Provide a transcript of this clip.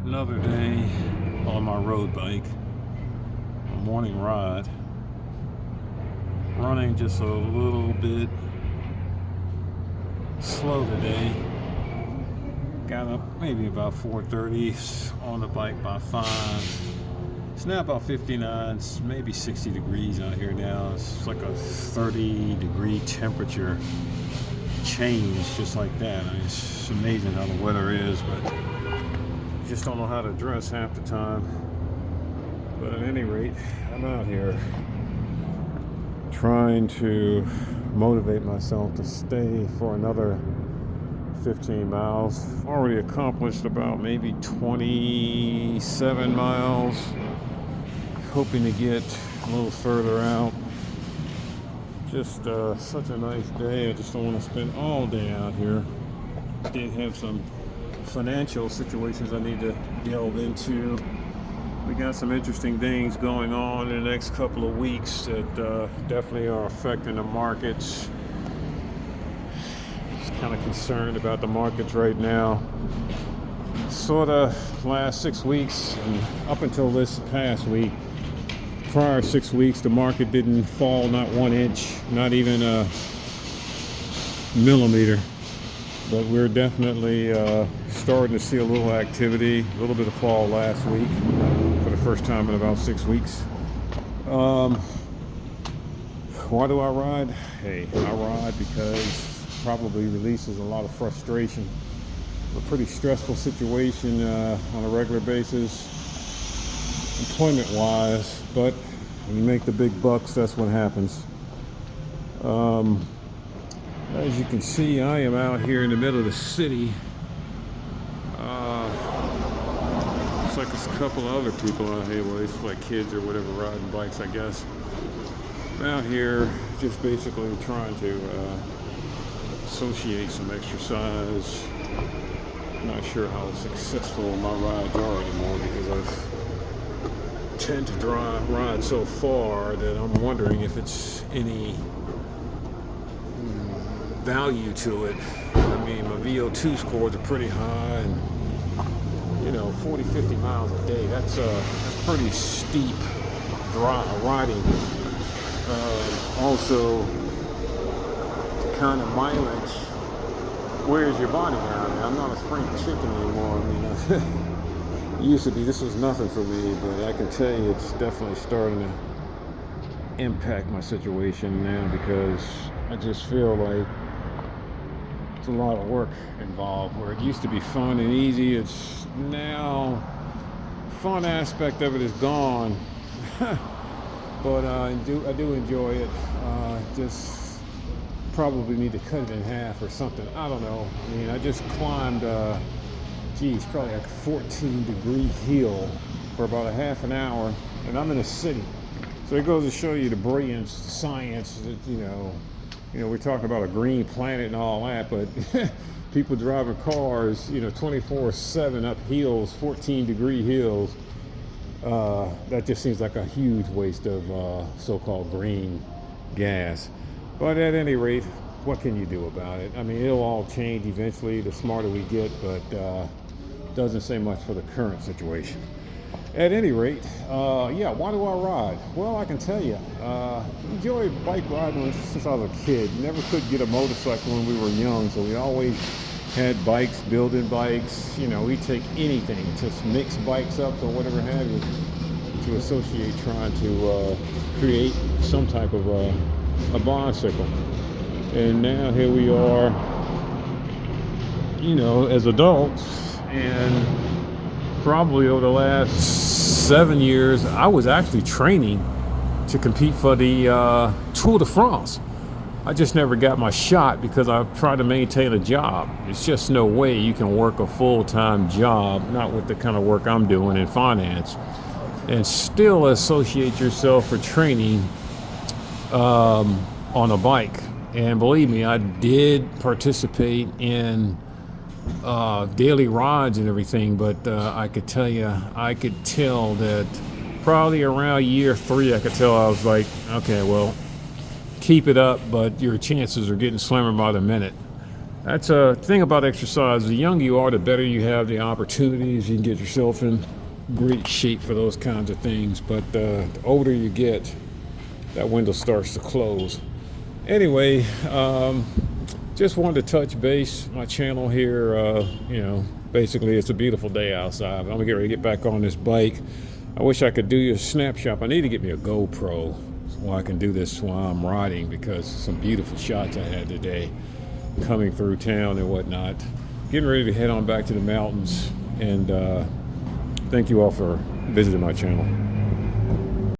Another day on my road bike, a morning ride, running just a little bit slow today. Got up maybe about 4:30 on the bike by 5. It's now about 59, maybe 60 degrees out here now. It's like a 30-degree temperature change just like that. I mean, it's amazing how the weather is, but just don't know how to dress half the time. But at any rate, I'm out here trying to motivate myself to stay for another 15 miles. I've already accomplished about maybe 27 miles, hoping to get a little further out. Just such a nice day. I just don't want to spend all day out here. Did have some financial situations I need to delve into. We got some interesting things going on in the next couple of weeks that definitely are affecting the markets. Just kind of concerned about the markets right now. Sort of last 6 weeks and up until this past week, prior 6 weeks, the market didn't fall not 1 inch, not even a millimeter. But we're definitely starting to see a little activity, a little bit of fall last week for the first time in about 6 weeks. Why do I ride? Hey, I ride because it probably releases a lot of frustration. A pretty stressful situation on a regular basis, employment-wise, but when you make the big bucks, that's what happens. As you can see, I am out here in the middle of the city. Looks like there's a couple of other people out here, well, it's like kids or whatever, riding bikes, I guess. I'm out here just basically trying to associate some exercise. I'm not sure how successful my rides are anymore because I've tend to ride so far that I'm wondering if it's any value to it. I mean, my VO2 scores are pretty high, and 40-50 miles a day, that's pretty steep riding. Also, the kind of mileage wears your body down. I'm not a spring chicken anymore. I mean, it used to be, this was nothing for me, but I can tell you it's definitely starting to impact my situation now because I just feel like it's a lot of work involved. Where it used to be fun and easy, it's now fun aspect of it is gone. But I do enjoy it. Just probably need to cut it in half or something. I don't know. I mean, I just climbed probably like a 14-degree hill for about a half an hour, and I'm in a city. So it goes to show you the brilliance, the science that, we're talking about a green planet and all that, but people driving cars, 24/7 up hills, 14-degree hills. That just seems like a huge waste of so-called green gas. But at any rate, what can you do about it? I mean, it'll all change eventually, the smarter we get, but doesn't say much for the current situation. At any rate, why do I ride? Well, I can tell you, enjoy bike riding since I was a kid. Never could get a motorcycle when we were young, so we always had bikes, building bikes. We take anything, just mix bikes up or whatever have you, to associate trying to create some type of a bicycle. And now here we are, as adults, and probably over the last 7 years, I was actually training to compete for the Tour de France. I just never got my shot because I tried to maintain a job. It's just no way you can work a full-time job, not with the kind of work I'm doing in finance, and still associate yourself for training on a bike. And believe me, I did participate in daily rides and everything, but I could tell that probably around year 3, I could tell I was like, okay, well, keep it up, but your chances are getting slimmer by the minute. That's a thing about exercise. The younger you are, the better you have the opportunities. You can get yourself in great shape for those kinds of things. But the older you get, that window starts to close. Anyway, just wanted to touch base. My channel here, basically it's a beautiful day outside. I'm gonna get ready to get back on this bike. I wish I could do you a snapshot. I need to get me a GoPro so I can do this while I'm riding, because some beautiful shots I had today coming through town and whatnot. Getting ready to head on back to the mountains, and thank you all for visiting my channel.